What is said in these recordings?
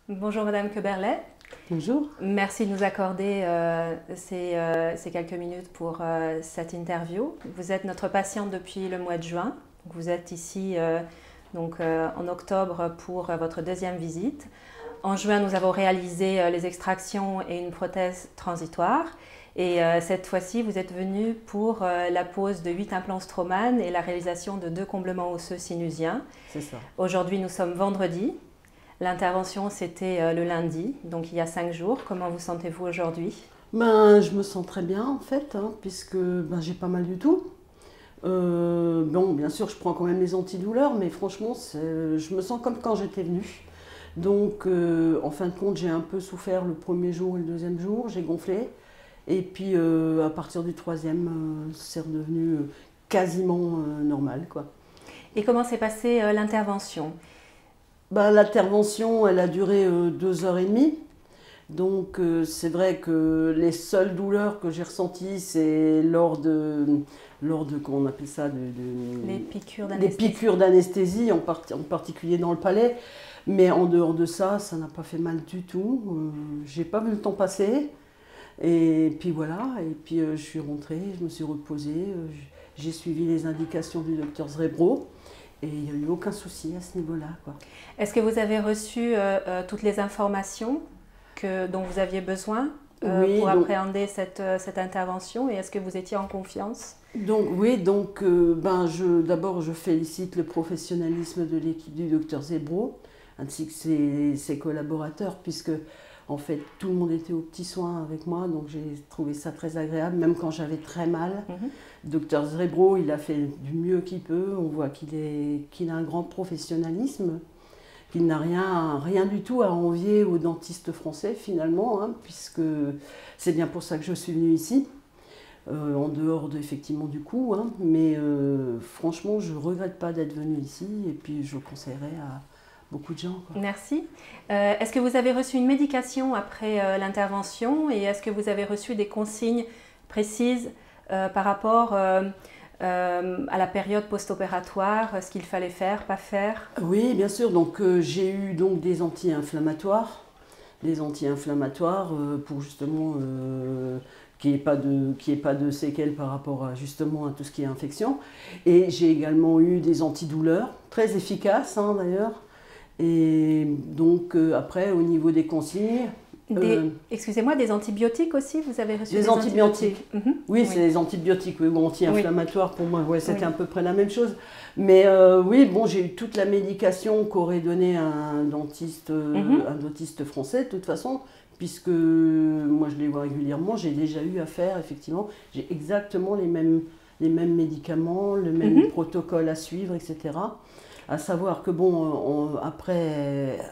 Bonjour Madame Queberlet. Bonjour. Merci de nous accorder ces quelques minutes pour cette interview. Vous êtes notre patiente depuis le mois de juin. Vous êtes ici en octobre pour votre deuxième visite. En juin, nous avons réalisé les extractions et une prothèse transitoire. Et cette fois-ci, vous êtes venue pour la pose de 8 implants Straumann et la réalisation de 2 comblements osseux sinusiens. C'est ça. Aujourd'hui, nous sommes vendredi. L'intervention, c'était le lundi, donc il y a 5 jours. Comment vous sentez-vous aujourd'hui? Je me sens très bien en fait, puisque j'ai pas mal du tout. Bon, bien sûr, je prends quand même les antidouleurs, mais franchement, je me sens comme quand j'étais venue. Donc, en fin de compte, j'ai un peu souffert le premier jour et le deuxième jour, j'ai gonflé. Et puis, à partir du troisième, c'est redevenu quasiment normal, quoi. Et comment s'est passée l'intervention? L'intervention, elle a duré 2 h 30. Donc c'est vrai que les seules douleurs que j'ai ressenties, c'est lors de comment on appelle ça, Les piqûres des d'anesthésie. piqûres d'anesthésie, en particulier dans le palais. Mais en dehors de ça, ça n'a pas fait mal du tout. J'ai pas vu le temps passer. Et puis voilà, et puis je suis rentrée, je me suis reposée, j'ai suivi les indications du docteur Zrebro. Et il n'y a eu aucun souci à ce niveau-là, quoi. Est-ce que vous avez reçu toutes les informations dont vous aviez besoin Oui, pour donc, appréhender cette intervention? Et est-ce que vous étiez en confiance? D'abord, je félicite le professionnalisme de l'équipe du docteur Zebro, ainsi que ses collaborateurs, puisque en fait, tout le monde était aux petits soins avec moi, donc j'ai trouvé ça très agréable, même quand j'avais très mal. Le docteur Zrebro, il a fait du mieux qu'il peut. On voit qu'il a un grand professionnalisme, qu'il n'a rien du tout à envier aux dentistes français finalement, puisque c'est bien pour ça que je suis venue ici, en dehors effectivement du coût. Mais franchement, je ne regrette pas d'être venue ici, et puis je le conseillerais à beaucoup de gens, quoi. Merci. Est-ce que vous avez reçu une médication après l'intervention et est-ce que vous avez reçu des consignes précises par rapport à la période post-opératoire, ce qu'il fallait faire, pas faire? Oui, bien sûr. Donc j'ai eu donc des anti-inflammatoires, pour justement qu'il n'y ait pas de séquelles par rapport justement à tout ce qui est infection. Et j'ai également eu des antidouleurs, très efficaces d'ailleurs. Et donc après, au niveau des consignes... Excusez-moi, des antibiotiques aussi? Vous avez reçu des antibiotiques. Oui, c'est oui. les antibiotiques, oui, anti-inflammatoires pour moi, c'était à peu près la même chose. Mais j'ai eu toute la médication qu'aurait donnée un dentiste français, de toute façon, puisque moi je les vois régulièrement, j'ai déjà eu affaire, effectivement, j'ai exactement les mêmes médicaments, le même protocole à suivre, etc. À savoir que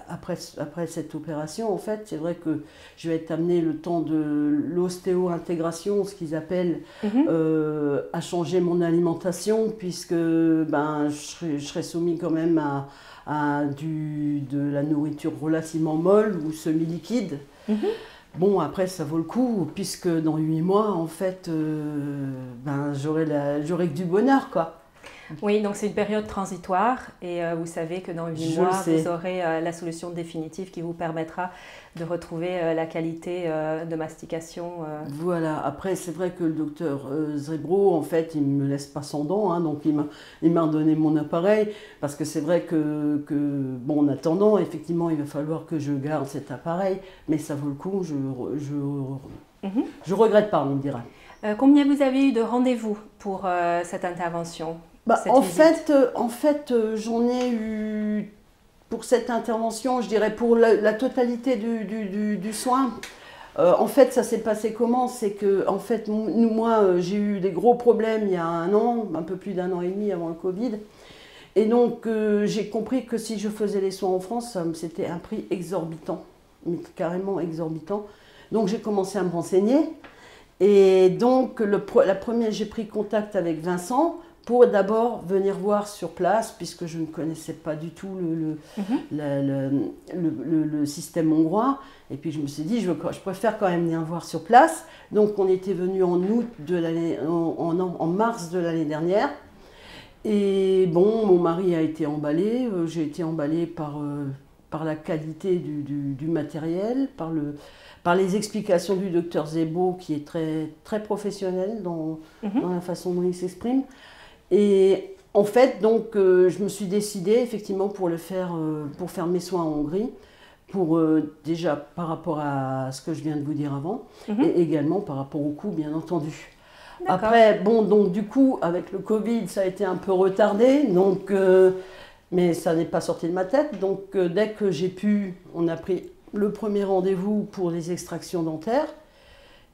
après cette opération, en fait, c'est vrai que je vais être amenée le temps de l'ostéo-intégration, ce qu'ils appellent, à changer mon alimentation, puisque je serai soumise quand même à de la nourriture relativement molle ou semi-liquide. Bon, après, ça vaut le coup, puisque dans 8 mois, en fait, j'aurai que du bonheur, quoi. Oui, donc c'est une période transitoire et vous savez que dans 8 mois, vous aurez la solution définitive qui vous permettra de retrouver la qualité de mastication. Voilà, après c'est vrai que le docteur Zrebro, en fait, il ne me laisse pas sans dents, donc il m'a redonné mon appareil, parce que c'est vrai que en attendant, effectivement, il va falloir que je garde cet appareil, mais ça vaut le coup, je regrette pas, on me dira. Combien vous avez eu de rendez-vous pour cette intervention? En fait, j'en ai eu pour cette intervention, je dirais pour la totalité du soin. En fait, ça s'est passé comment? C'est que, en fait, moi, j'ai eu des gros problèmes il y a 1 an, un peu plus d'1 an et demi avant le Covid. Et donc, j'ai compris que si je faisais les soins en France, c'était un prix exorbitant, carrément exorbitant. Donc, j'ai commencé à me renseigner. Et donc, j'ai pris contact avec Vincent pour d'abord venir voir sur place, puisque je ne connaissais pas du tout le système hongrois. Et puis je me suis dit, je préfère quand même venir voir sur place. Donc on était venu en mars de l'année dernière. Et bon, mon mari a été emballé, j'ai été emballée par par la qualité du matériel, par les explications du docteur Zebo, qui est très, très professionnel dans la façon dont il s'exprime. Et en fait, donc, je me suis décidée effectivement pour faire mes soins en Hongrie, déjà par rapport à ce que je viens de vous dire avant, et également par rapport au coût, bien entendu. Après, bon, donc du coup, avec le Covid, ça a été un peu retardé, donc, mais ça n'est pas sorti de ma tête. Donc, dès que j'ai pu, on a pris le premier rendez-vous pour les extractions dentaires,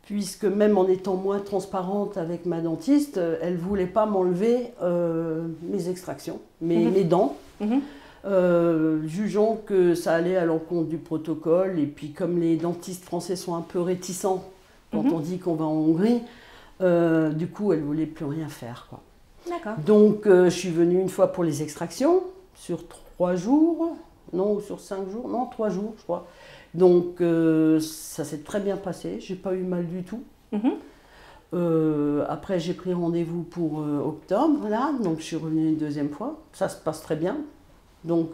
puisque même en étant moins transparente avec ma dentiste, elle ne voulait pas m'enlever mes extractions, mes dents. Jugeant que ça allait à l'encontre du protocole, et puis comme les dentistes français sont un peu réticents quand on dit qu'on va en Hongrie, du coup elle ne voulait plus rien faire, quoi. Donc je suis venue une fois pour les extractions, sur 3 jours, non, ou sur 5 jours, non, 3 jours je crois. Donc ça s'est très bien passé, j'ai pas eu mal du tout. Après j'ai pris rendez-vous pour octobre, là, donc je suis revenue une deuxième fois, ça se passe très bien. Donc,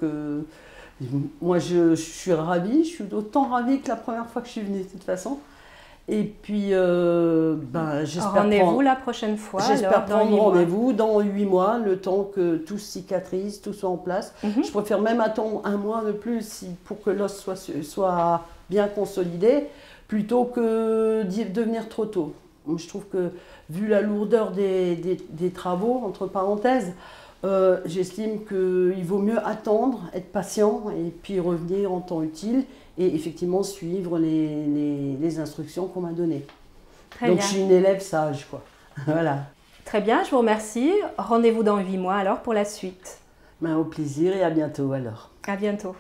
moi, je suis ravie, je suis d'autant ravie que la première fois que je suis venue, de toute façon. Et puis, j'espère rendez-vous la prochaine fois. J'espère prendre rendez-vous dans 8 mois, le temps que tout cicatrise, tout soit en place. Je préfère même attendre 1 mois de plus pour que l'os soit bien consolidé, plutôt que de venir trop tôt. Je trouve que, vu la lourdeur des travaux, entre parenthèses, j'estime qu'il vaut mieux attendre, être patient et puis revenir en temps utile et effectivement suivre les instructions qu'on m'a données. Donc je suis une élève sage, quoi. Voilà. Très bien, je vous remercie. Rendez-vous dans 8 mois alors pour la suite. Au plaisir et à bientôt alors. À bientôt.